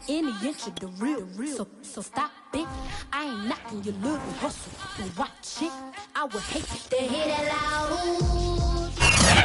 any inch of the real. So stop it. I ain't knocking your little hustle. Watch it. I would hate to hear that loud.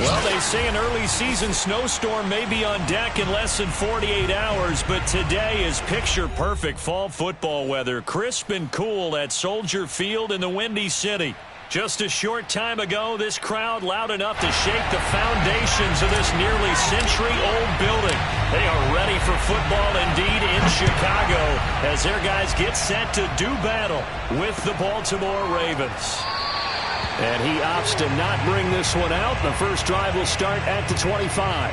Well, they say an early season snowstorm may be on deck in less than 48 hours, but today is picture-perfect fall football weather. Crisp and cool at Soldier Field in the Windy City. Just a short time ago, this crowd loud enough to shake the foundations of this nearly century-old building. They are ready for football indeed in Chicago as their guys get set to do battle with the Baltimore Ravens. And he opts to not bring this one out. The first drive will start at the 25.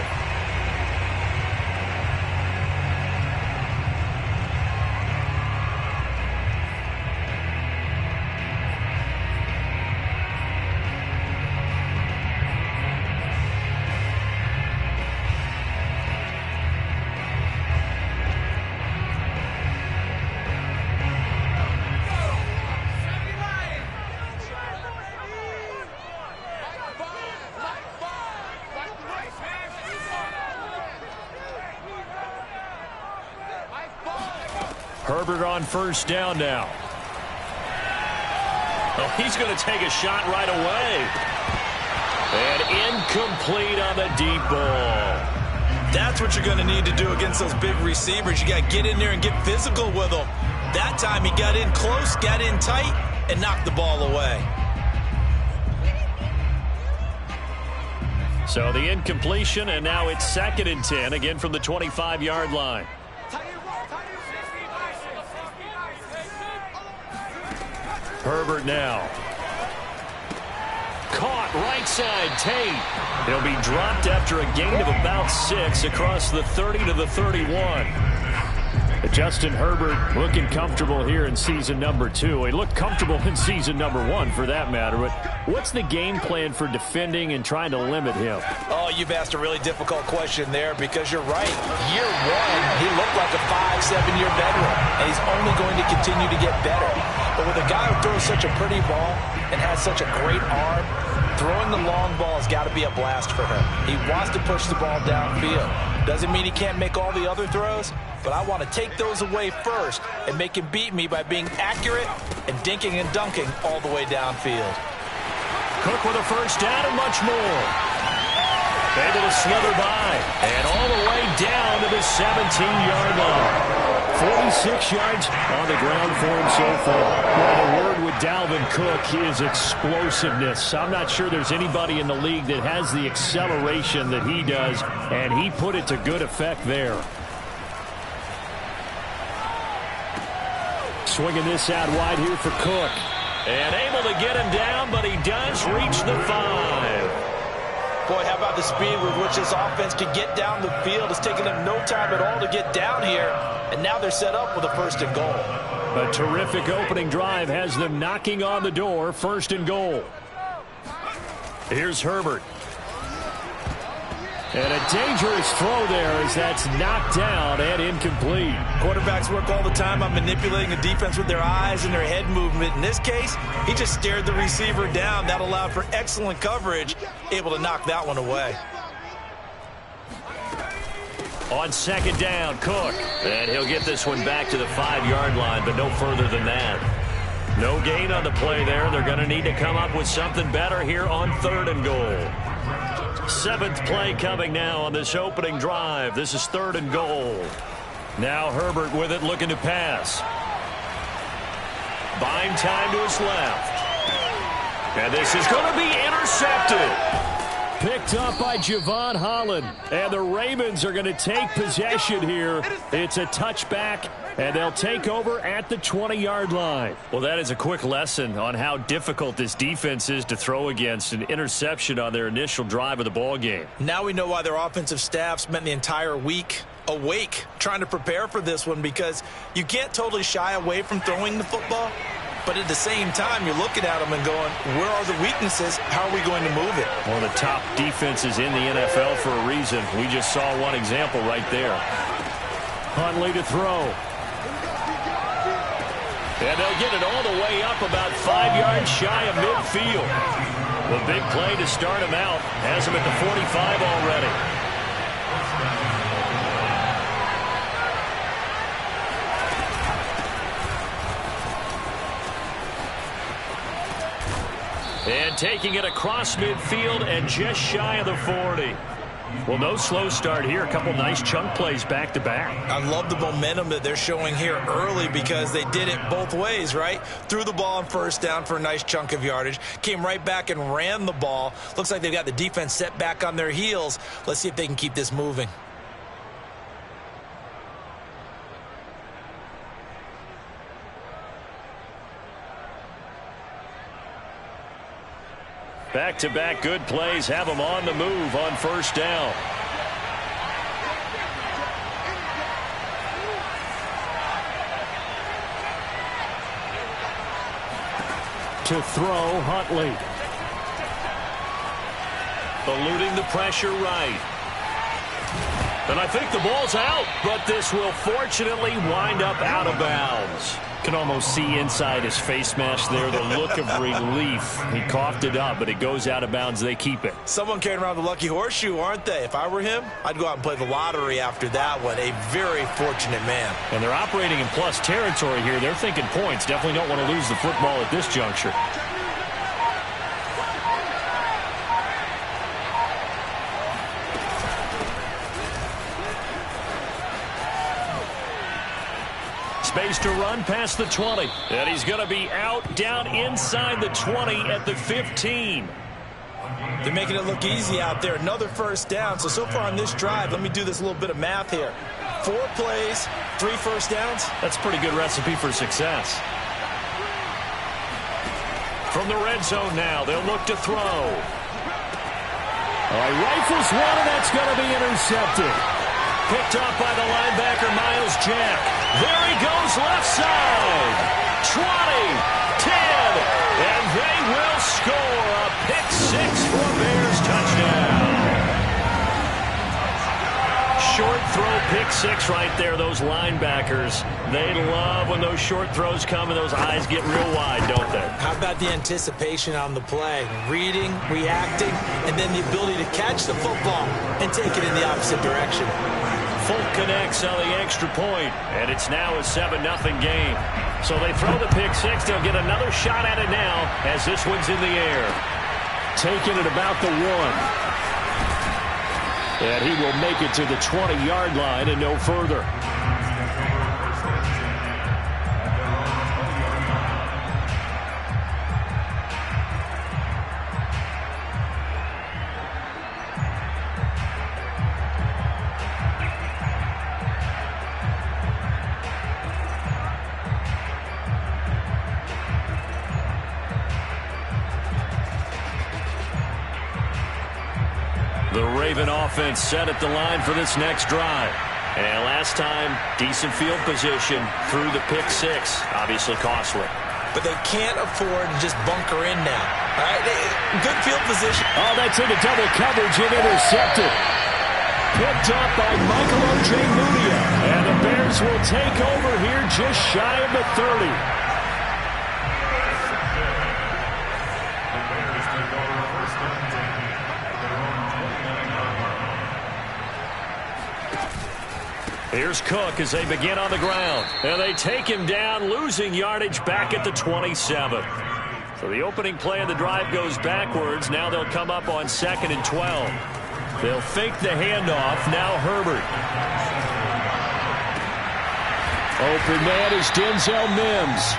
Herbert on first down now. Oh, he's going to take a shot right away. And incomplete on the deep ball. That's what you're going to need to do against those big receivers. You got to get in there and get physical with them. That time he got in close, got in tight, and knocked the ball away. So the incompletion, and now it's 2nd and 10, again from the 25-yard line. Herbert now. Caught right side, Tate. He'll be dropped after a gain of about 6 across the 30 to the 31. Justin Herbert looking comfortable here in season number 2. He looked comfortable in season number 1 for that matter. But what's the game plan for defending and trying to limit him? Oh, you've asked a really difficult question there because you're right. Year 1, he looked like a 5-7-year veteran, and he's only going to continue to get better. But with a guy who throws such a pretty ball and has such a great arm, throwing the long ball has got to be a blast for him. He wants to push the ball downfield. Doesn't mean he can't make all the other throws, but I want to take those away first and make him beat me by being accurate and dinking and dunking all the way downfield. Cook with a first down and much more. Able to slither by and all the way down to the 17-yard line. 46 yards on the ground for him so far. Well, the word with Dalvin Cook is explosiveness. I'm not sure there's anybody in the league that has the acceleration that he does, and he put it to good effect there. Swinging this out wide here for Cook. And able to get him down, but he does reach the 5. Boy, how about the speed with which this offense can get down the field? It's taken them no time at all to get down here, and now they're set up with a 1st and goal. A terrific opening drive has them knocking on the door, 1st and goal. Here's Herbert. And a dangerous throw there as that's knocked down and incomplete. Quarterbacks work all the time on manipulating the defense with their eyes and their head movement. In this case, he just stared the receiver down. That allowed for excellent coverage, able to knock that one away. On 2nd down, Cook. And he'll get this one back to the 5-yard line, but no further than that. No gain on the play there. They're going to need to come up with something better here on 3rd and goal. 7th play coming now on this opening drive. This is 3rd and goal. Now Herbert with it, looking to pass. Buying time to his left. And this is going to be intercepted. Picked up by Javon Holland. And the Ravens are going to take possession here. It's a touchback, and they'll take over at the 20-yard line. Well, that is a quick lesson on how difficult this defense is to throw against. An interception on their initial drive of the ball game. Now we know why their offensive staff spent the entire week awake trying to prepare for this one, because you can't totally shy away from throwing the football. But at the same time, you're looking at them and going, where are the weaknesses? How are we going to move it? One of the top defenses in the NFL for a reason. We just saw one example right there. Huntley to throw. And they'll get it all the way up about 5 yards shy of midfield. The big play to start him out has him at the 45 already. And taking it across midfield and just shy of the 40. Well, no slow start here. A couple nice chunk plays back-to-back. I love the momentum that they're showing here early because they did it both ways, right? Threw the ball on first down for a nice chunk of yardage. Came right back and ran the ball. Looks like they've got the defense set back on their heels. Let's see if they can keep this moving. Back-to-back good plays have them on the move on first down. To throw, Huntley. Eluding the pressure right. And I think the ball's out, but this will fortunately wind up out of bounds. Can almost see inside his face mask there, the look of relief. He coughed it up, but it goes out of bounds. They keep it. Someone carrying around the lucky horseshoe, aren't they? If I were him, I'd go out and play the lottery after that one. A very fortunate man. And they're operating in plus territory here. They're thinking points. Definitely don't want to lose the football at this juncture. Space to run past the 20. And he's going to be out down inside the 20 at the 15. They're making it look easy out there. Another first down. So far on this drive, let me do this little bit of math here. 4 plays, 3 first downs. That's a pretty good recipe for success. From the red zone now, they'll look to throw. All right, rifles one, and that's going to be intercepted. Picked up by the linebacker, Myles Jack. There he goes, left side. 20, 10, and they will score a pick-6 for a Bears touchdown. Short throw, pick-6 right there, those linebackers. They love when those short throws come and those eyes get real wide, don't they? How about the anticipation on the play? Reading, reacting, and then the ability to catch the football and take it in the opposite direction. Folk connects on the extra point, and it's now a 7-0 game. So they throw the pick-6. They'll get another shot at it now as this one's in the air. Taking it about the 1. And he will make it to the 20-yard line and no further. The Raven offense set at the line for this next drive. And last time, decent field position through the pick-6. Obviously costly. But they can't afford to just bunker in now. All right? Good field position. Oh, that's into double coverage and intercepted. Picked up by Michael Ojemudia. And the Bears will take over here just shy of the 30. Here's Cook as they begin on the ground. And they take him down, losing yardage back at the 27. So the opening play of the drive goes backwards. Now they'll come up on 2nd and 12. They'll fake the handoff. Now Herbert. Open man is Denzel Mims.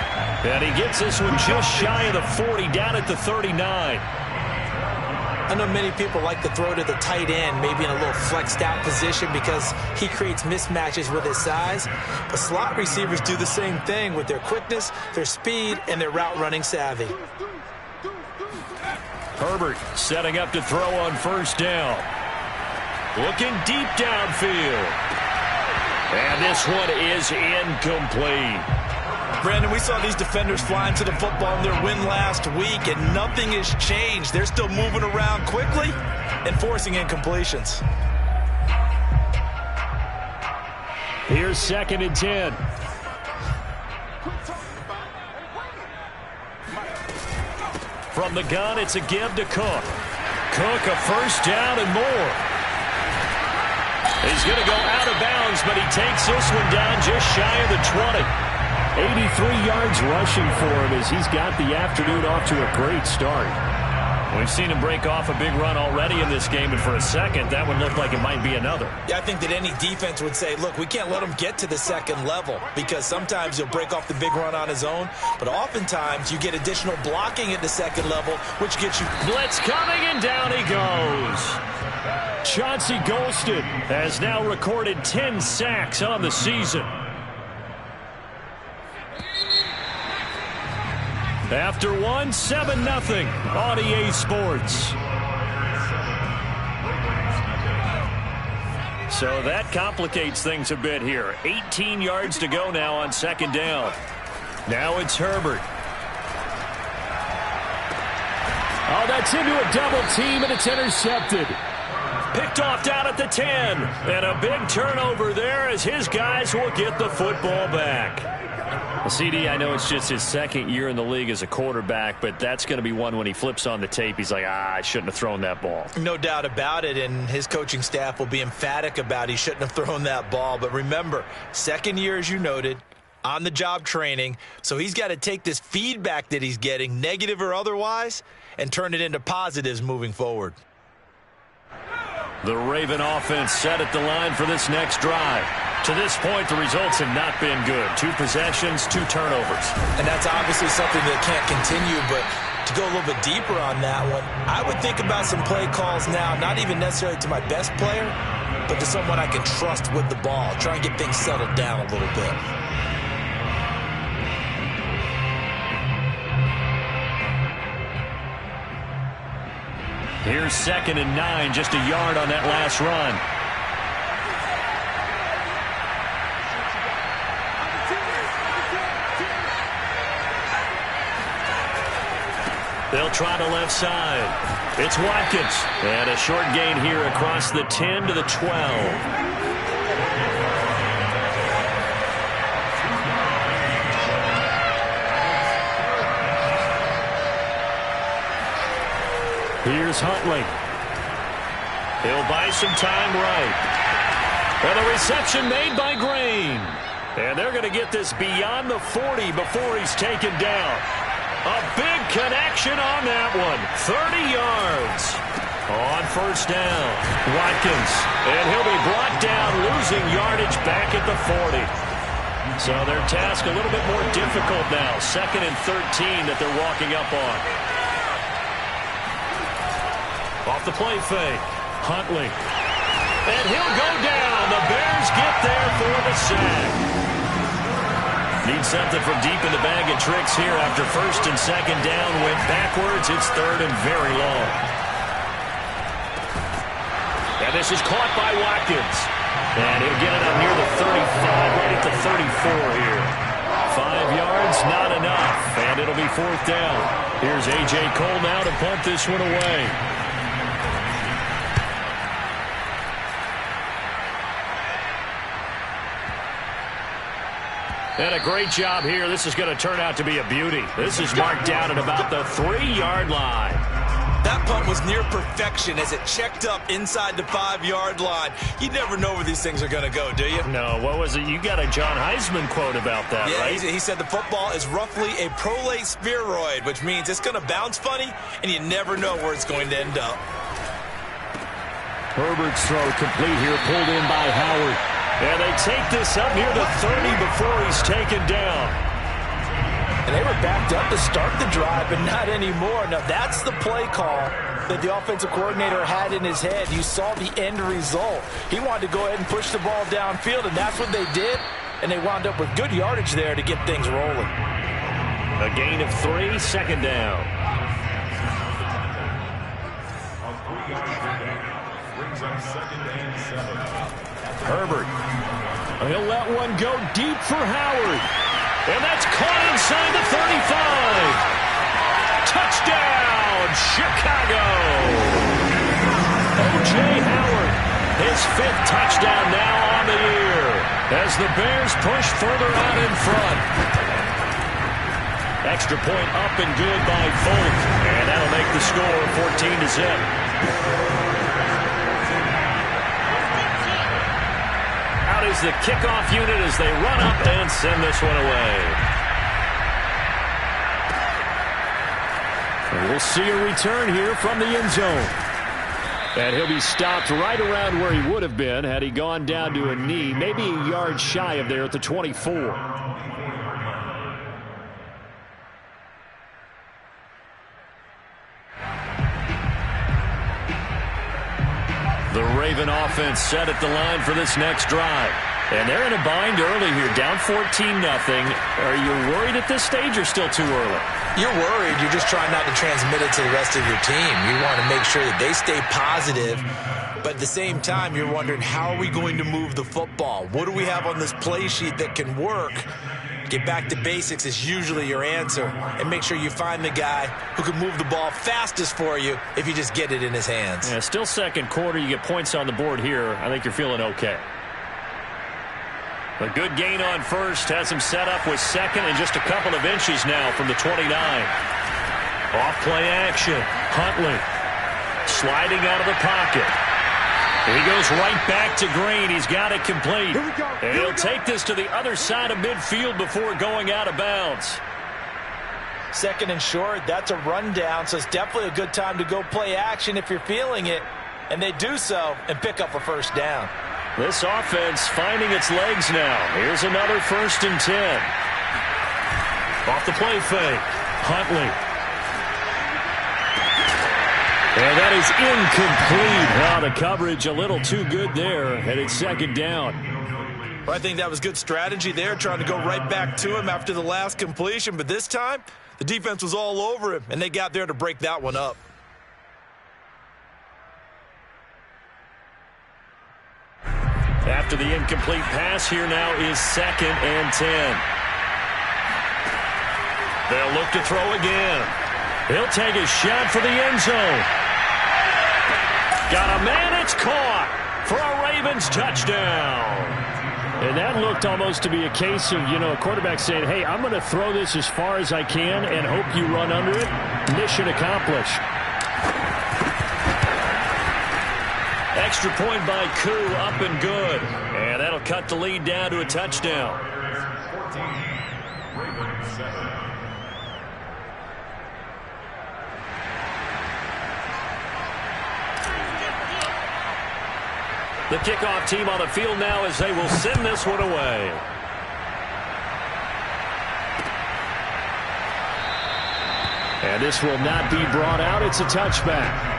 And he gets this one just shy of the 40, down at the 39. I know many people like to throw to the tight end, maybe in a little flexed out position because he creates mismatches with his size. But slot receivers do the same thing with their quickness, their speed, and their route running savvy. Herbert setting up to throw on first down. Looking deep downfield. And this one is incomplete. Brandon, we saw these defenders flying to the football in their win last week, and nothing has changed. They're still moving around quickly and forcing incompletions. Here's 2nd and 10. From the gun, it's a give to Cook. Cook, a first down and more. He's going to go out of bounds, but he takes this one down just shy of the 20. 83 yards rushing for him as he's got the afternoon off to a great start. We've seen him break off a big run already in this game, and for a second, that would look like it might be another. Yeah, I think that any defense would say, look, we can't let him get to the second level, because sometimes he'll break off the big run on his own, but oftentimes you get additional blocking at the second level, which gets you... Blitz coming, and down he goes. Chauncey Golston has now recorded 10 sacks on the season. After one, 7-0 on EA Sports. So that complicates things a bit here. 18 yards to go now on second down. Now it's Herbert. Oh, that's into a double team, and it's intercepted. Picked off down at the 10. And a big turnover there as his guys will get the football back. Well, CD, I know it's just his second year in the league as a quarterback, but that's going to be one when he flips on the tape. He's like, I shouldn't have thrown that ball. No doubt about it, and his coaching staff will be emphatic about he shouldn't have thrown that ball. But remember, second year, as you noted, on-the-job training, so he's got to take this feedback that he's getting, negative or otherwise, and turn it into positives moving forward. The Raven offense set at the line for this next drive. To this point, the results have not been good. 2 possessions, 2 turnovers. And that's obviously something that can't continue, but to go a little bit deeper on that one, I would think about some play calls now, not even necessarily to my best player, but to someone I can trust with the ball. Try and get things settled down a little bit. Here's 2nd and 9, just a yard on that last run. They'll try the left side. It's Watkins. And a short gain here across the 10 to the 12. Here's Huntley. He'll buy some time right. And the reception made by Green. And they're going to get this beyond the 40 before he's taken down. A big connection on that one. 30 yards on first down. Watkins. And he'll be brought down, losing yardage back at the 40. So their task a little bit more difficult now. 2nd and 13 that they're walking up on. Off the play fake. Huntley. And he'll go down. The Bears get there for the sack. Need something from deep in the bag of tricks here after 1st and 2nd down. Went backwards. It's 3rd and very long. And this is caught by Watkins. And he'll get it up near the 35, right at the 34 here. 5 yards, not enough. And it'll be 4th down. Here's A.J. Cole now to punt this one away. And a great job here. This is going to turn out to be a beauty. This is marked down at about the 3-yard line. That punt was near perfection as it checked up inside the 5-yard line. You never know where these things are going to go, do you? No, what was it? You got a John Heisman quote about that, right? He said the football is roughly a prolate spheroid, which means it's going to bounce funny, and you never know where it's going to end up. Herbert's throw complete here, pulled in by Howard. And they take this up near the 30 before he's taken down. And they were backed up to start the drive, but not anymore. Now, that's the play call that the offensive coordinator had in his head. You saw the end result. He wanted to go ahead and push the ball downfield, and that's what they did. And they wound up with good yardage there to get things rolling. A gain of 3, 2nd down. Herbert. He'll let one go deep for Howard. And that's caught inside the 35. Touchdown, Chicago. O.J. Howard, his 5th touchdown now on the year as the Bears push further out in front. Extra point up and good by Folk. And that'll make the score 14-0. Is the kickoff unit as they run up and send this one away. And we'll see a return here from the end zone. And he'll be stopped right around where he would have been had he gone down to a knee, maybe a yard shy of there at the 24. The Raven offense set at the line for this next drive. And they're in a bind early here, down 14-0. Are you worried at this stage or still too early? You're worried. You're just trying not to transmit it to the rest of your team. You want to make sure that they stay positive. But at the same time, you're wondering, how are we going to move the football? What do we have on this play sheet that can work? Get back to basics is usually your answer. And make sure you find the guy who can move the ball fastest for you if you just get it in his hands. Yeah, still second quarter. You get points on the board here. I think you're feeling okay. A good gain on first has him set up with second and just a couple of inches now from the 29. Off play action. Huntley sliding out of the pocket. He goes right back to Green. He's got it complete. And he'll take this to the other side of midfield before going out of bounds. Second and short, that's a rundown, so it's definitely a good time to go play action if you're feeling it. And they do so and pick up a first down. This offense finding its legs now. Here's another 1st and 10. Off the play fake. Huntley. And that is incomplete. The coverage a little too good there. And it's second down. Well, I think that was good strategy there, trying to go right back to him after the last completion. But this time, the defense was all over him, and they got there to break that one up. After the incomplete pass, here now is 2nd and 10. They'll look to throw again. He'll take a shot for the end zone. Got a man, it's caught for a Ravens touchdown. And that looked almost to be a case of, a quarterback saying, hey, I'm going to throw this as far as I can and hope you run under it. Mission accomplished. Extra point by Koo, up and good. And that'll cut the lead down to a touchdown. The kickoff team on the field now as they will send this one away. And this will not be brought out. It's a touchback.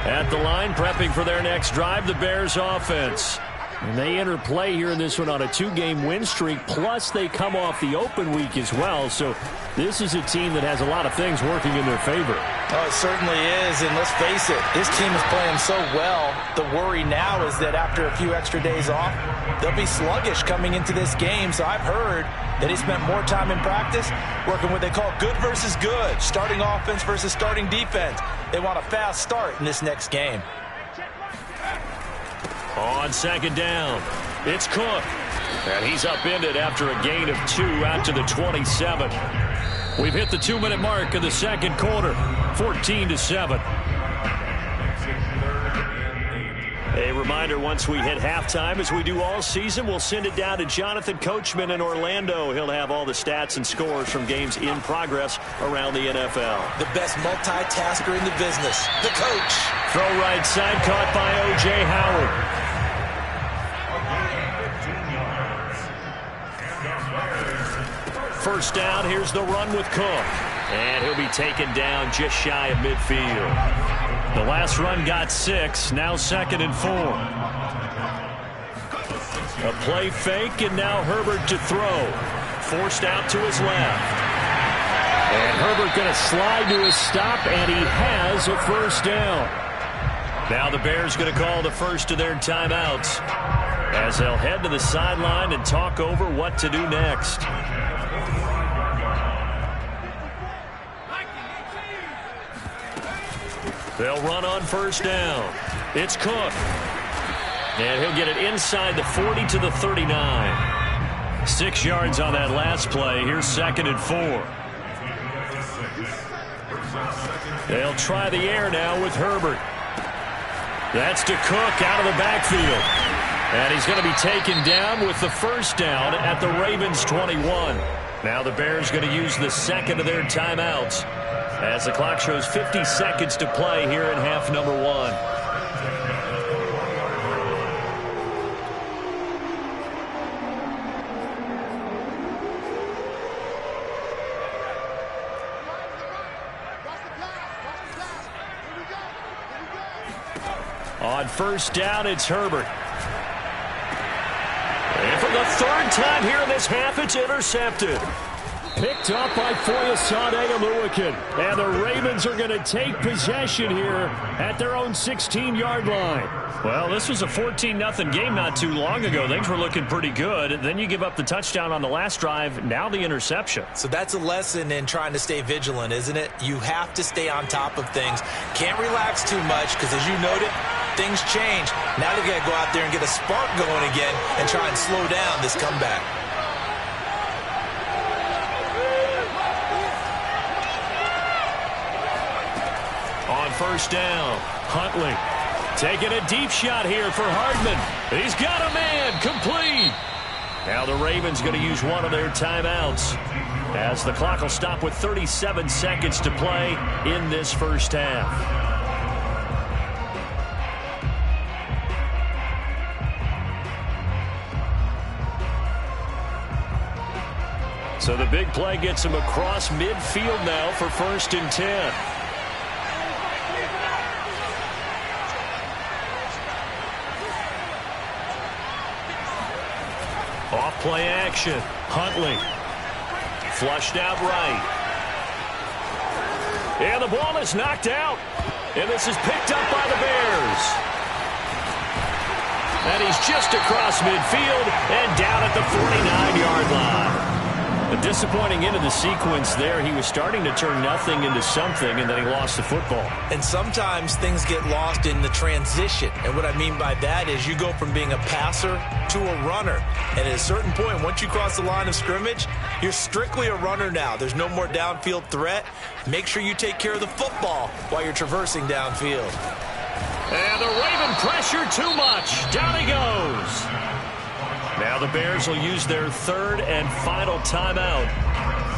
At the line, prepping for their next drive, the Bears offense. And they enter play here in this one on a 2-game win streak, plus they come off the open week as well. So this is a team that has a lot of things working in their favor. Oh, it certainly is, and let's face it, this team is playing so well. The worry now is that after a few extra days off, they'll be sluggish coming into this game. So I've heard that he spent more time in practice working what they call good versus good, starting offense versus starting defense. They want a fast start in this next game. On second down, it's Cook. And he's upended after a gain of 2 out to the 27. We've hit the 2-minute mark of the second quarter, 14-7. A reminder, once we hit halftime, as we do all season, we'll send it down to Jonathan Coachman in Orlando. He'll have all the stats and scores from games in progress around the NFL. The best multitasker in the business, the coach. Throw right side, caught by O.J. Howard. First down, here's the run with Cook. And he'll be taken down just shy of midfield. The last run got 6, now 2nd and 4. A play fake, and now Herbert to throw. Forced out to his left. And Herbert going to slide to his stop, and he has a first down. Now the Bears going to call the first of their timeouts as they'll head to the sideline and talk over what to do next. They'll run on first down. It's Cook. And he'll get it inside the 40 to the 39. 6 yards on that last play. Here's 2nd and 4. They'll try the air now with Herbert. That's to Cook out of the backfield. And he's going to be taken down with the first down at the Ravens 21. Now the Bears going to use the second of their timeouts as the clock shows 50 seconds to play here in half number 1. On first down, it's Herbert. And for the third time here in this half, it's intercepted. Picked up by Foyesade Oluokun. And the Ravens are going to take possession here at their own 16-yard line. Well, this was a 14-0 game not too long ago. Things were looking pretty good. Then you give up the touchdown on the last drive. Now the interception. So that's a lesson in trying to stay vigilant, isn't it? You have to stay on top of things. Can't relax too much because, as you noted, things change. Now they've got to go out there and get a spark going again and try and slow down this comeback. On first down, Huntley taking a deep shot here for Hardman. He's got a man, complete. Now the Ravens going to use one of their timeouts as the clock will stop with 37 seconds to play in this first half. So the big play gets him across midfield now for 1st and 10. Off play action. Huntley. Flushed out right. And the ball is knocked out. And this is picked up by the Bears. And he's just across midfield and down at the 49-yard line. A disappointing end of the sequence there. He was starting to turn nothing into something, and then he lost the football. And sometimes things get lost in the transition. And what I mean by that is you go from being a passer to a runner. And at a certain point, once you cross the line of scrimmage, you're strictly a runner now. There's no more downfield threat. Make sure you take care of the football while you're traversing downfield. And the Raven pressure too much. Down he goes. Now the Bears will use their third and final timeout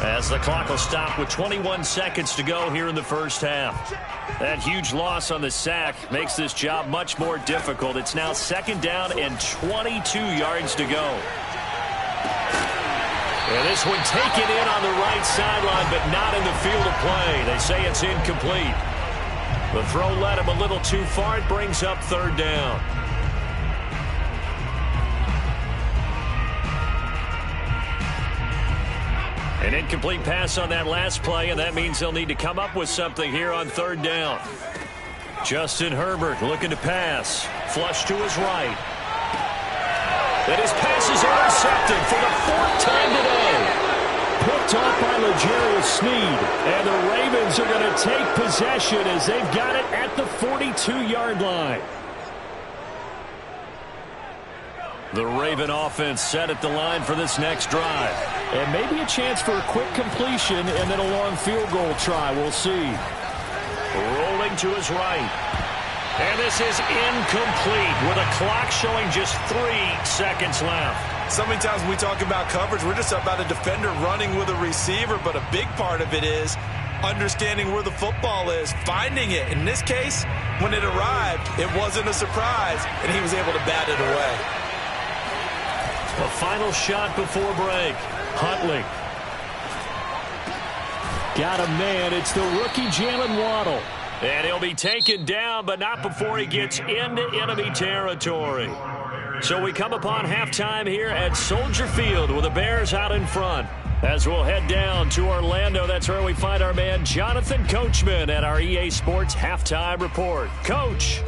as the clock will stop with 21 seconds to go here in the first half. That huge loss on the sack makes this job much more difficult. It's now 2nd down and 22 yards to go. And this one taken in on the right sideline, but not in the field of play. They say it's incomplete. The throw led him a little too far. It brings up 3rd down. An incomplete pass on that last play, and that means they'll need to come up with something here on 3rd down. Justin Herbert looking to pass. Flush to his right. And his pass is intercepted for the 4th time today. Picked off by L'Jarius Sneed. And the Ravens are going to take possession as they've got it at the 42-yard line. The Raven offense set at the line for this next drive. And maybe a chance for a quick completion and then a long field goal try. We'll see. Rolling to his right. And this is incomplete with a clock showing just 3 seconds left. So many times when we talk about coverage, we're just about a defender running with a receiver, but a big part of it is understanding where the football is, finding it. In this case, when it arrived, it wasn't a surprise, and he was able to bat it away. A final shot before break. Huntley. Got a man. It's the rookie Jalen Waddle. And he'll be taken down, but not before he gets into enemy territory. So we come upon halftime here at Soldier Field with the Bears out in front. As we'll head down to Orlando, that's where we find our man Jonathan Coachman at our EA Sports Halftime Report. Coach.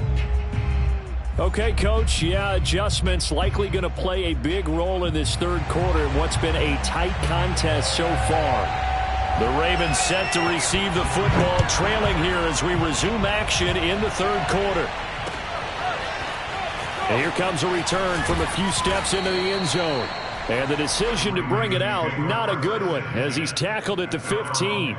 Okay, Coach, yeah, adjustments likely going to play a big role in this 3rd quarter in what's been a tight contest so far. The Ravens set to receive the football, trailing here as we resume action in the 3rd quarter. And here comes a return from a few steps into the end zone. And the decision to bring it out, not a good one, as he's tackled at the 15.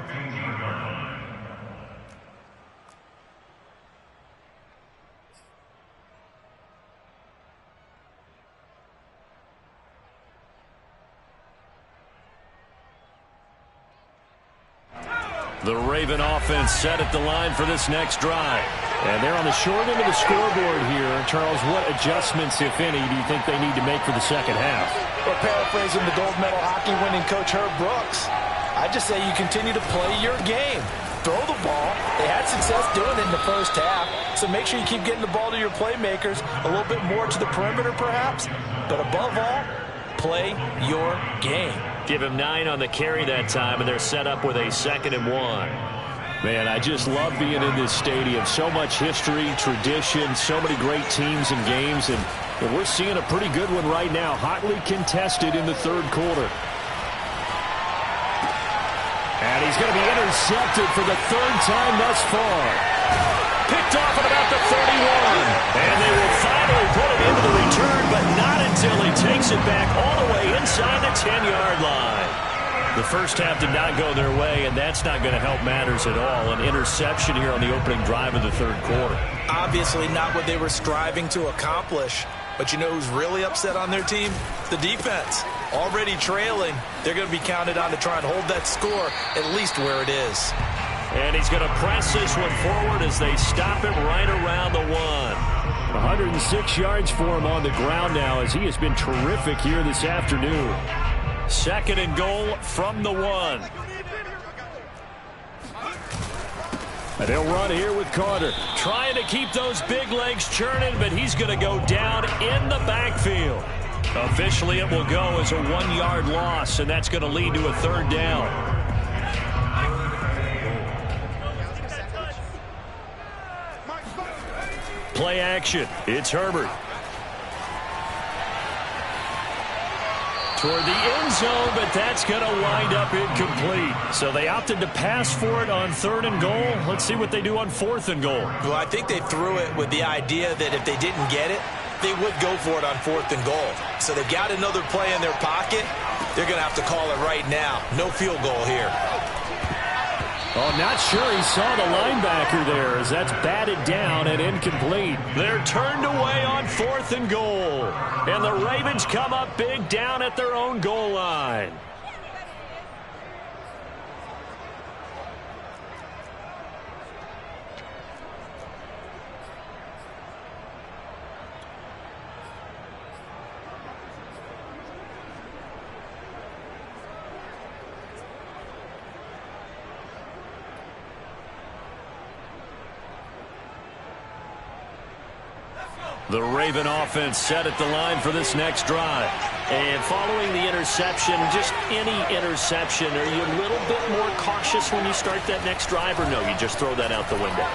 The Raven offense set at the line for this next drive. And they're on the short end of the scoreboard here. Charles, what adjustments, if any, do you think they need to make for the second half? Well, paraphrasing the gold medal hockey winning coach Herb Brooks, I just say you continue to play your game. Throw the ball. They had success doing it in the first half, so make sure you keep getting the ball to your playmakers, a little bit more to the perimeter perhaps, but above all, play your game. Give him 9 on the carry that time, and they're set up with a 2nd and 1. Man, I just love being in this stadium. So much history, tradition, so many great teams and games, and we're seeing a pretty good one right now. Hotly contested in the third quarter. And he's going to be intercepted for the 3rd time thus far. Picked off at about the 31. And they will finally put it into the return, but not until he takes it back all the way inside the 10-yard line. The first half did not go their way, and that's not going to help matters at all. An interception here on the opening drive of the third quarter. Obviously not what they were striving to accomplish. But you know who's really upset on their team? The defense. Already trailing. They're going to be counted on to try and hold that score at least where it is. And he's going to press this one forward as they stop him right around the 1. 106 yards for him on the ground now as he has been terrific here this afternoon. 2nd and goal from the 1. And they'll run here with Carter. Trying to keep those big legs churning, but he's going to go down in the backfield. Officially, it will go as a 1-yard loss, and that's going to lead to a 3rd down. Play action. It's Herbert. Toward the end zone, but that's going to wind up incomplete. So they opted to pass for it on 3rd and goal. Let's see what they do on 4th and goal. Well, I think they threw it with the idea that if they didn't get it, they would go for it on 4th and goal. So they've got another play in their pocket. They're going to have to call it right now. No field goal here. Oh, not sure he saw the linebacker there as that's batted down and incomplete. They're turned away on 4th and goal. And the Ravens come up big down at their own goal line. The Raven offense set at the line for this next drive. And following the interception, just any interception, are you a little bit more cautious when you start that next drive, or no, you just throw that out the window?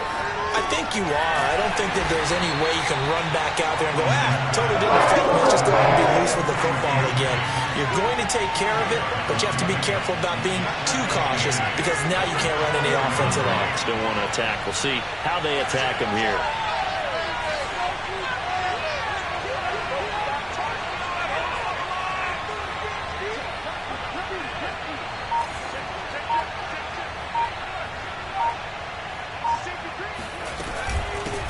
I think you are. I don't think that there's any way you can run back out there and go, totally didn't affect me. Let's just go ahead and be loose with the football again. You're going to take care of it, but you have to be careful about being too cautious because now you can't run any offense at all. Still want to attack. We'll see how they attack him here.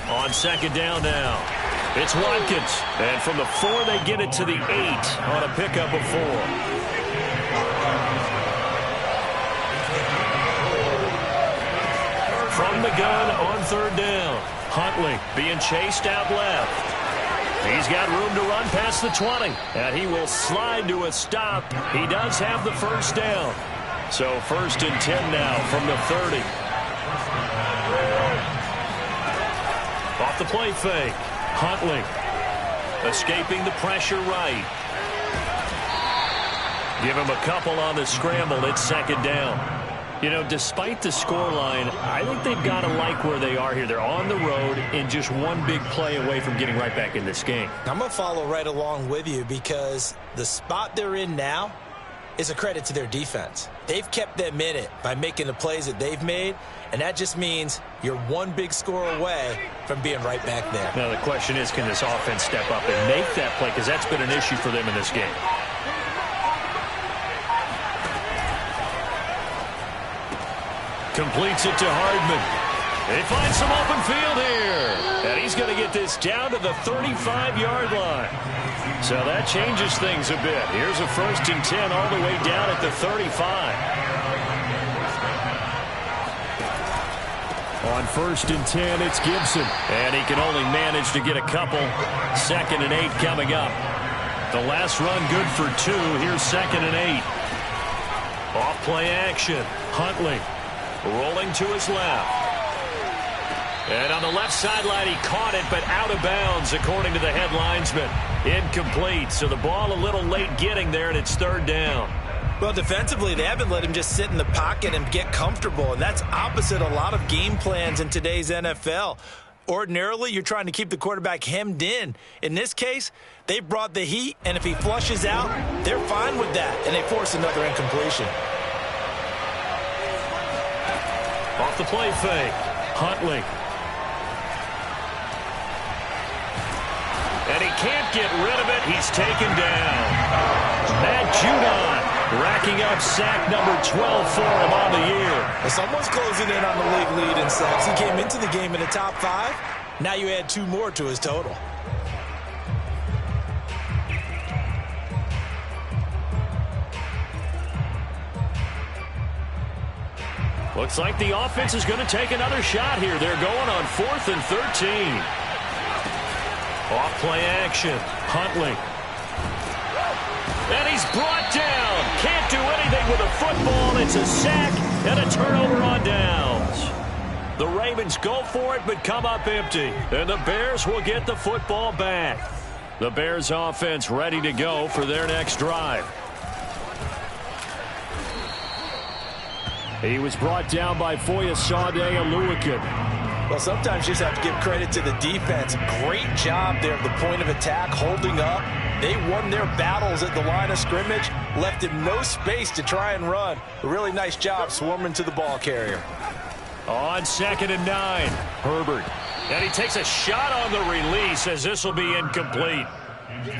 On 2nd down now. It's Watkins. And from the 4, they get it to the 8 on a pickup of 4. From the gun on 3rd down. Huntley being chased out left. He's got room to run past the 20. And he will slide to a stop. He does have the 1st down. So 1st and 10 now from the 30. Off the play fake. Huntley escaping the pressure right. Give him a couple on the scramble. It's 2nd down. You know, despite the scoreline, I think they've got to like where they are here. They're on the road and just one big play away from getting right back in this game. I'm going to follow right along with you because the spot they're in now is a credit to their defense. They've kept them in it by making the plays that they've made, and that just means you're one big score away from being right back there. Now the question is, can this offense step up and make that play? Because that's been an issue for them in this game. Completes it to Hardman. They find some open field here. And he's going to get this down to the 35-yard line. So that changes things a bit. Here's a 1st and 10 all the way down at the 35. On 1st and 10, it's Gibson. And he can only manage to get a couple. 2nd and 8 coming up. The last run good for 2. Here's 2nd and 8. Off play action. Huntley rolling to his left. And on the left sideline, he caught it, but out of bounds, according to the head linesman. Incomplete. So the ball a little late getting there, and it's 3rd down. Well, defensively, they haven't let him just sit in the pocket and get comfortable, and that's opposite a lot of game plans in today's NFL. Ordinarily, you're trying to keep the quarterback hemmed in. In this case, they brought the heat, and if he flushes out, they're fine with that, and they force another incompletion. Off the play fake, Huntley. And he can't get rid of it. He's taken down. Matt Judon racking up sack number 12 for him on the year. Well, someone's closing in on the league lead in sacks. He came into the game in the top 5. Now you add 2 more to his total. Looks like the offense is going to take another shot here. They're going on 4th and 13. Off play action. Huntley. And he's brought down. Can't do anything with a football. It's a sack and a turnover on downs. The Ravens go for it but come up empty. And the Bears will get the football back. The Bears offense ready to go for their next drive. He was brought down by Foyesade Oluokun. Well, sometimes you just have to give credit to the defense. Great job there at the point of attack, holding up. They won their battles at the line of scrimmage, left him no space to try and run. A really nice job swarming to the ball carrier. On 2nd and 9, Herbert. And he takes a shot on the release as this will be incomplete.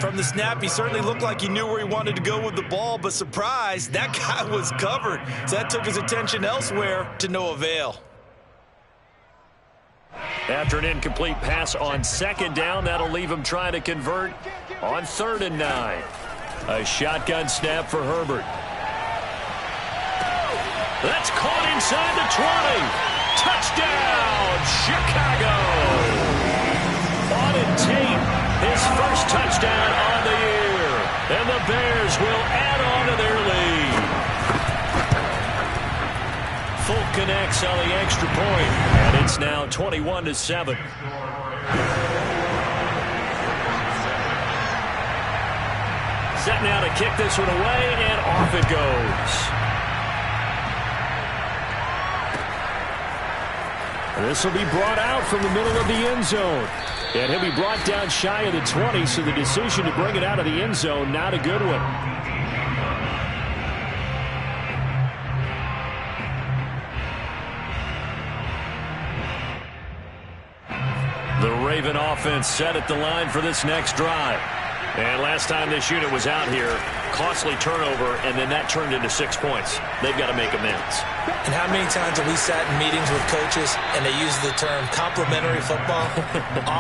From the snap, he certainly looked like he knew where he wanted to go with the ball, but surprise, that guy was covered. So that took his attention elsewhere to no avail. After an incomplete pass on 2nd down, that'll leave him trying to convert on 3rd and 9. A shotgun snap for Herbert. That's caught inside the 20. Touchdown, Chicago. Auden Tate, his first touchdown on the year. And the Bears will add on to their lead. Folk connects on the extra point, and it's now 21-7. Set now to kick this one away, and off it goes. This will be brought out from the middle of the end zone. And he'll be brought down shy of the 20, so the decision to bring it out of the end zone, not a good one. The Raven offense set at the line for this next drive. And last time this unit was out here, costly turnover, and then that turned into 6 points. They've got to make amends. And how many times have we sat in meetings with coaches and they use the term complementary football?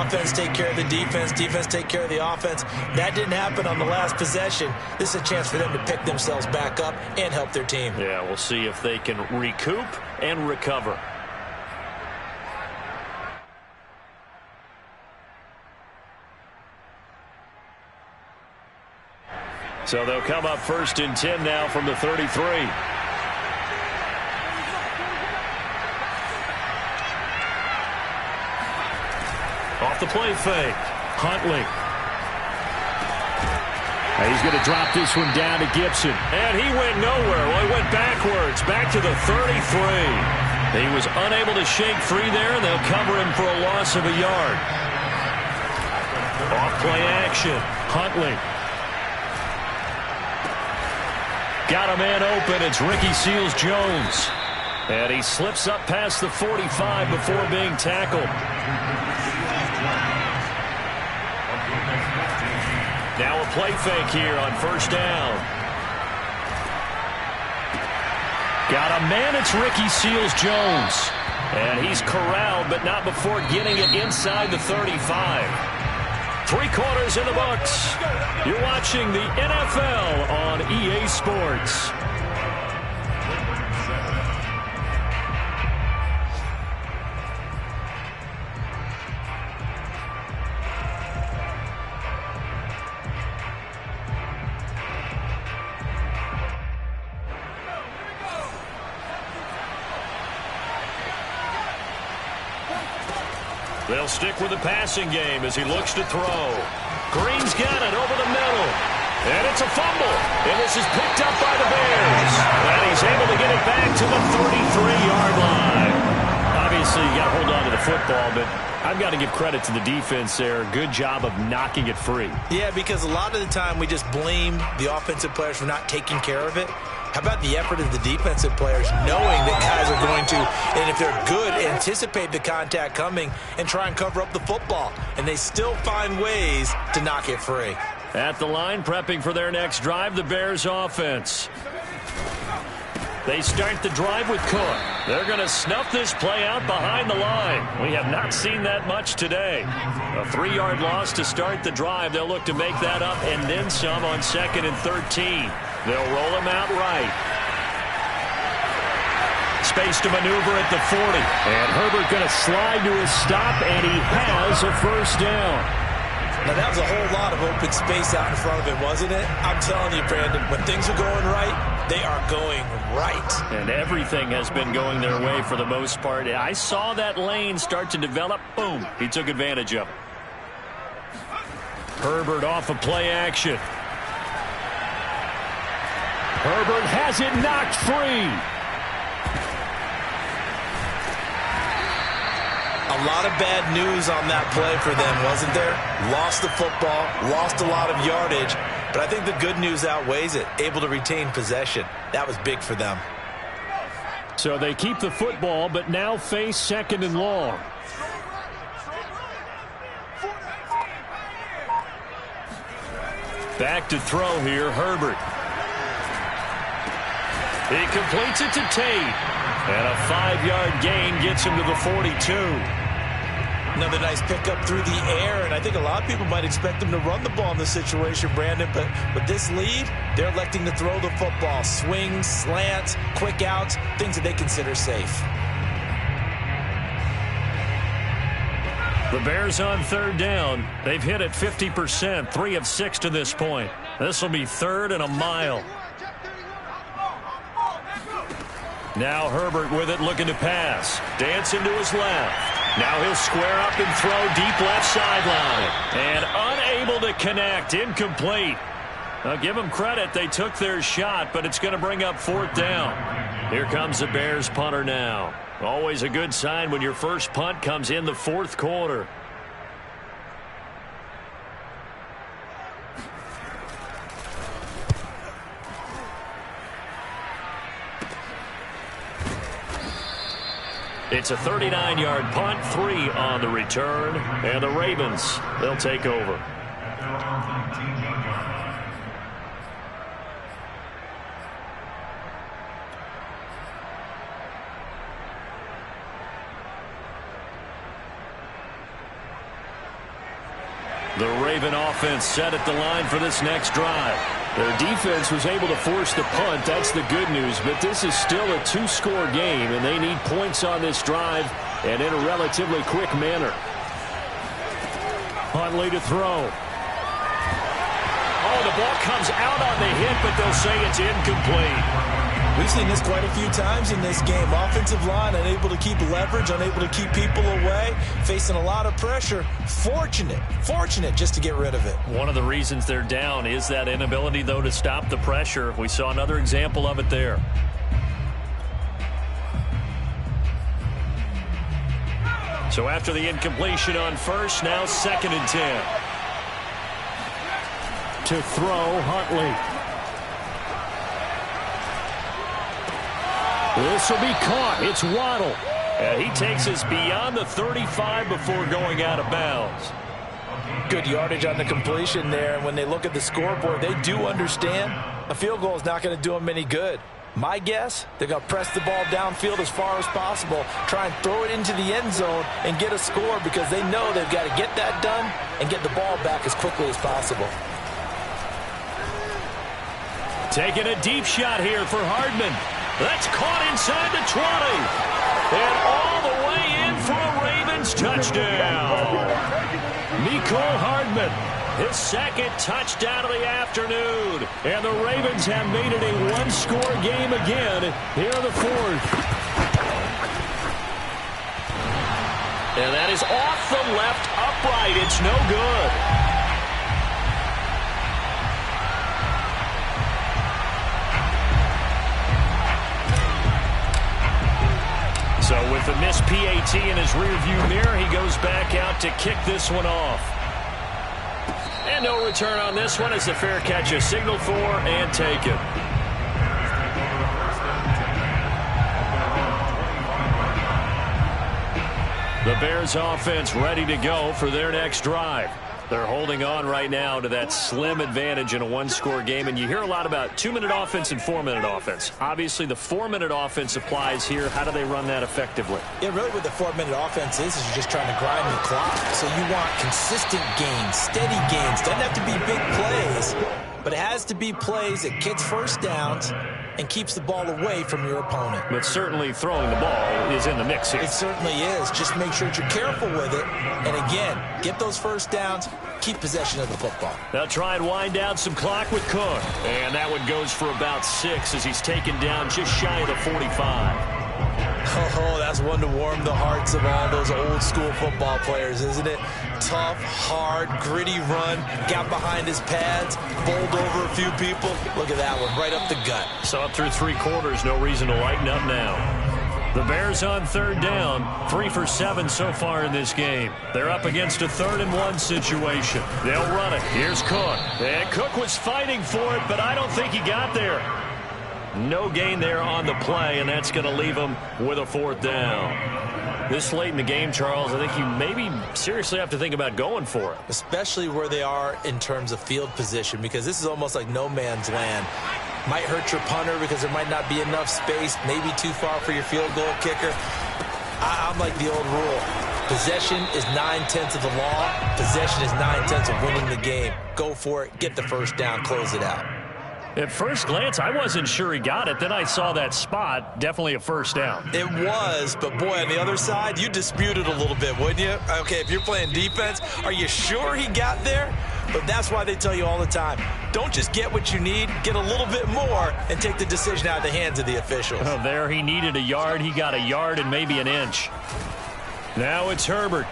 Offense take care of the defense, defense take care of the offense. That didn't happen on the last possession. This is a chance for them to pick themselves back up and help their team. Yeah, we'll see if they can recoup and recover. So they'll come up 1st and 10 now from the 33. Off the play fake. Huntley. And he's going to drop this one down to Gibson. And he went nowhere. Well, he went backwards, back to the 33. He was unable to shake free there, and they'll cover him for a loss of a yard. Off play action. Huntley. Got a man open. It's Ricky Seals-Jones. And he slips up past the 45 before being tackled. Now a play fake here on 1st down. Got a man. It's Ricky Seals-Jones. And he's corralled, but not before getting it inside the 35. 3 quarters in the books. You're watching the NFL on EA Sports. They'll stick with the passing game as he looks to throw. Green's got it over the middle. And it's a fumble. And this is picked up by the Bears. And he's able to get it back to the 33-yard line. Obviously, you got to hold on to the football, but I've got to give credit to the defense there. Good job of knocking it free. Yeah, because a lot of the time we just blame the offensive players for not taking care of it. How about the effort of the defensive players knowing that guys are going to, and if they're good, anticipate the contact coming and try and cover up the football. And they still find ways to knock it free. At the line, prepping for their next drive, the Bears offense. They start the drive with Cook. They're going to snuff this play out behind the line. We have not seen that much today. A 3-yard loss to start the drive. They'll look to make that up and then some on 2nd and 13. They'll roll him out right. Space to maneuver at the 40. And Herbert going to slide to his stop, and he has a first down. Now, that was a whole lot of open space out in front of him, wasn't it? I'm telling you, Brandon, when things are going right, they are going right. And everything has been going their way for the most part. I saw that lane start to develop. Boom. He took advantage of it. Herbert off of play action. Herbert has it knocked free. A lot of bad news on that play for them, wasn't there? Lost the football, lost a lot of yardage, but I think the good news outweighs it. Able to retain possession. That was big for them. So they keep the football, but now face 2nd and long. Back to throw here, Herbert. He completes it to Tate. And a 5-yard gain gets him to the 42. Another nice pickup through the air, and I think a lot of people might expect them to run the ball in this situation, Brandon, but with this lead, they're electing to throw the football. Swings, slants, quick outs, things that they consider safe. The Bears on 3rd down. They've hit it 50%, 3 of 6 to this point. This will be 3rd and a mile. Now Herbert with it, looking to pass. Dancing to his left. Now he'll square up and throw deep left sideline. And unable to connect. Incomplete. Now give them credit. They took their shot, but it's going to bring up 4th down. Here comes the Bears punter now. Always a good sign when your first punt comes in the 4th quarter. It's a 39-yard punt, 3 on the return, and the Ravens, they'll take over. The Raven offense set at the line for this next drive. Their defense was able to force the punt. That's the good news. But this is still a 2-score game, and they need points on this drive and in a relatively quick manner. Huntley to throw. Oh, the ball comes out on the hit, but they'll say it's incomplete. We've seen this quite a few times in this game. Offensive line unable to keep leverage, unable to keep people away, facing a lot of pressure. Fortunate just to get rid of it. One of the reasons they're down is that inability, though, to stop the pressure. We saw another example of it there. So after the incompletion on first, now 2nd and 10. To throw, Huntley. This will be caught. It's Waddle. And he takes us beyond the 35 before going out of bounds. Good yardage on the completion there. And when they look at the scoreboard, they do understand a field goal is not going to do them any good. My guess, they're going to press the ball downfield as far as possible, try and throw it into the end zone and get a score because they know they've got to get that done and get the ball back as quickly as possible. Taking a deep shot here for Hardman. That's caught inside the 20. And all the way in for a Ravens touchdown. Mecole Hardman, his 2nd touchdown of the afternoon. And the Ravens have made it a 1-score game again here in the 4th. And that is off the left upright. It's no good. So with the missed PAT in his rearview mirror, he goes back out to kick this one off. And no return on this one as the fair catch is signaled for and taken. The Bears offense ready to go for their next drive. They're holding on right now to that slim advantage in a one-score game, and you hear a lot about 2-minute offense and 4-minute offense. Obviously, the 4-minute offense applies here. How do they run that effectively? Yeah, really what the 4-minute offense is you're just trying to grind the clock. So you want consistent gains, steady gains. Doesn't have to be big plays, but it has to be plays that gets first downs and keeps the ball away from your opponent. But certainly throwing the ball is in the mix here. It certainly is. Just make sure that you're careful with it. And again, get those first downs, keep possession of the football. They'll try and wind down some clock with Cook. And that one goes for about 6 as he's taken down just shy of the 45. Oh, that's one to warm the hearts of all those old school football players, isn't it? Tough, hard, gritty run, got behind his pads, bowled over a few people. Look at that one, right up the gut. So up through 3 quarters, no reason to lighten up now. The Bears on 3rd down, 3 for 7 so far in this game. They're up against a 3rd-and-1 situation. They'll run it. Here's Cook. And Cook was fighting for it, but I don't think he got there. No gain there on the play, and that's going to leave him with a 4th down. This late in the game, Charles, I think you maybe seriously have to think about going for it. Especially where they are in terms of field position, because this is almost like no man's land. Might hurt your punter because there might not be enough space, maybe too far for your field goal kicker. I'm like the old rule. Possession is 9/10 of the law. Possession is 9/10 of winning the game. Go for it, get the first down, close it out. At first glance, I wasn't sure he got it. Then I saw that spot. Definitely a first down. It was, but boy, on the other side, you dispute it a little bit, wouldn't you? Okay, if you're playing defense, are you sure he got there? But that's why they tell you all the time, don't just get what you need, get a little bit more, and take the decision out of the hands of the officials. Oh, there he needed a yard. He got a yard and maybe an inch. Now it's Herbert.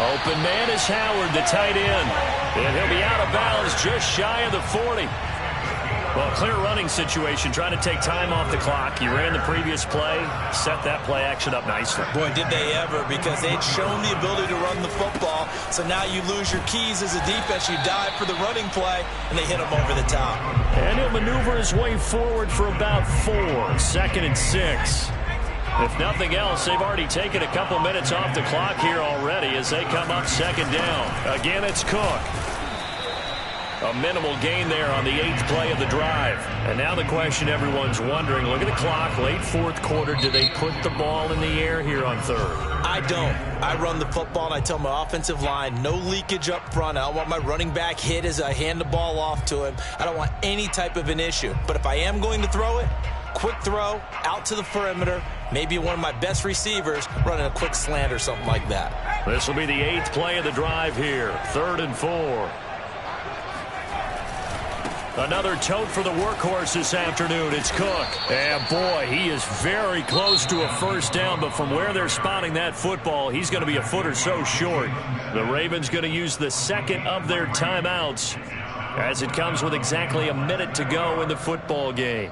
Open man is Howard, the tight end. And he'll be out of bounds just shy of the 40. Well, clear running situation, trying to take time off the clock. He ran the previous play, set that play action up nicely. Boy, did they ever, because they'd shown the ability to run the football. So now you lose your keys as a defense. You dive for the running play, and they hit him over the top. And he'll maneuver his way forward for about 4. 2nd and 6. If nothing else, they've already taken a couple minutes off the clock here already as they come up 2nd down. Again, it's Cook. A minimal gain there on the 8th play of the drive. And now the question everyone's wondering, look at the clock, late 4th quarter, do they put the ball in the air here on 3rd? I don't. I run the football, and I tell my offensive line, no leakage up front. I don't want my running back hit as I hand the ball off to him. I don't want any type of an issue. But if I am going to throw it, quick throw, out to the perimeter, maybe one of my best receivers running a quick slant or something like that. This will be the 8th play of the drive here, 3rd and 4. Another tote for the workhorse this afternoon. It's Cook. And boy, he is very close to a first down, but from where they're spotting that football, he's going to be a foot or so short. The Ravens going to use the 2nd of their timeouts as it comes with exactly a minute to go in the football game.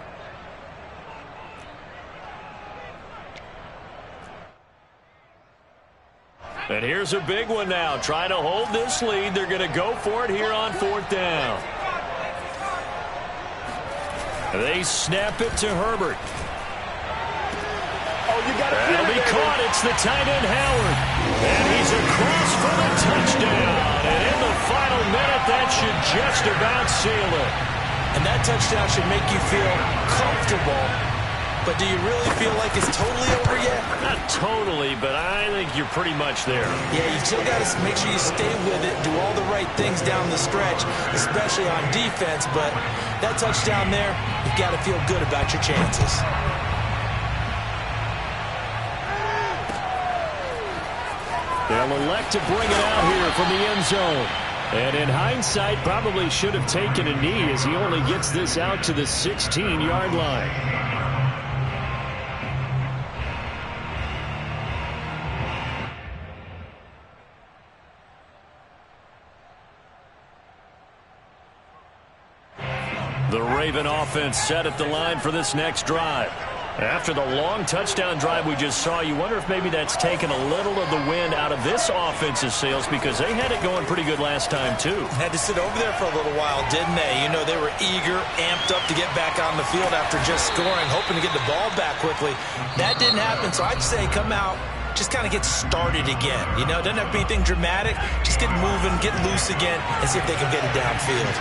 And here's a big one now. Trying to hold this lead. They're going to go for it here on 4th down. They snap it to Herbert. That'll be caught. It's the tight end, Howard. And he's across for the touchdown. And in the final minute, that should just about seal it. And that touchdown should make you feel comfortable. But do you really feel like it's totally over yet? Not totally, but I think you're pretty much there. Yeah, you still got to make sure you stay with it, do all the right things down the stretch, especially on defense. But that touchdown there, you've got to feel good about your chances. They'll elect to bring it out here from the end zone. And in hindsight, probably should have taken a knee as he only gets this out to the 16-yard line. The Raven offense set at the line for this next drive. After the long touchdown drive we just saw, you wonder if maybe that's taken a little of the wind out of this offense's sails because they had it going pretty good last time, too. Had to sit over there for a little while, didn't they? You know, they were eager, amped up to get back on the field after just scoring, hoping to get the ball back quickly. That didn't happen, so I'd say come out, just kind of get started again. You know, doesn't have to be anything dramatic. Just get moving, get loose again, and see if they can get it downfield.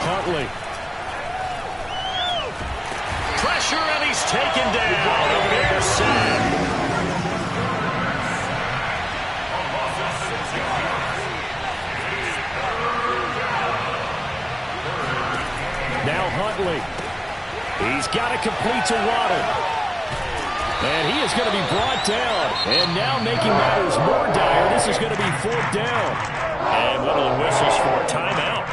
Huntley. Pressure, and he's taken down. The Bears sack. Now Huntley. He's got to complete to Waddle. And he is going to be brought down. And now making matters more dire, this is going to be 4th down. And one of the whistles for a timeout.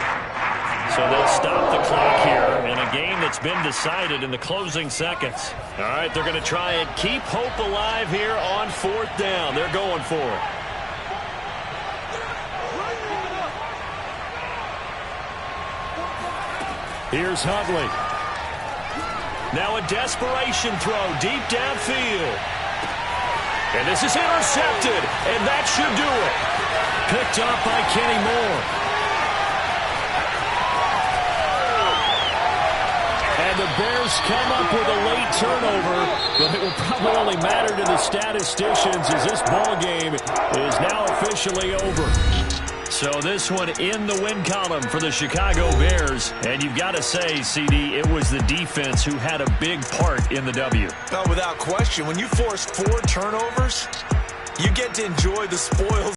So they'll stop the clock here in a game that's been decided in the closing seconds. All right, they're going to try and keep hope alive here on 4th down. They're going for it. Here's Huntley. Now a desperation throw deep downfield. And this is intercepted, and that should do it. Picked up by Kenny Moore. And the Bears come up with a late turnover, but it will probably only matter to the statisticians as this ball game is now officially over. So this one in the win column for the Chicago Bears. And you've got to say, CD, it was the defense who had a big part in the W. Oh, without question. When you force 4 turnovers, you get to enjoy the spoils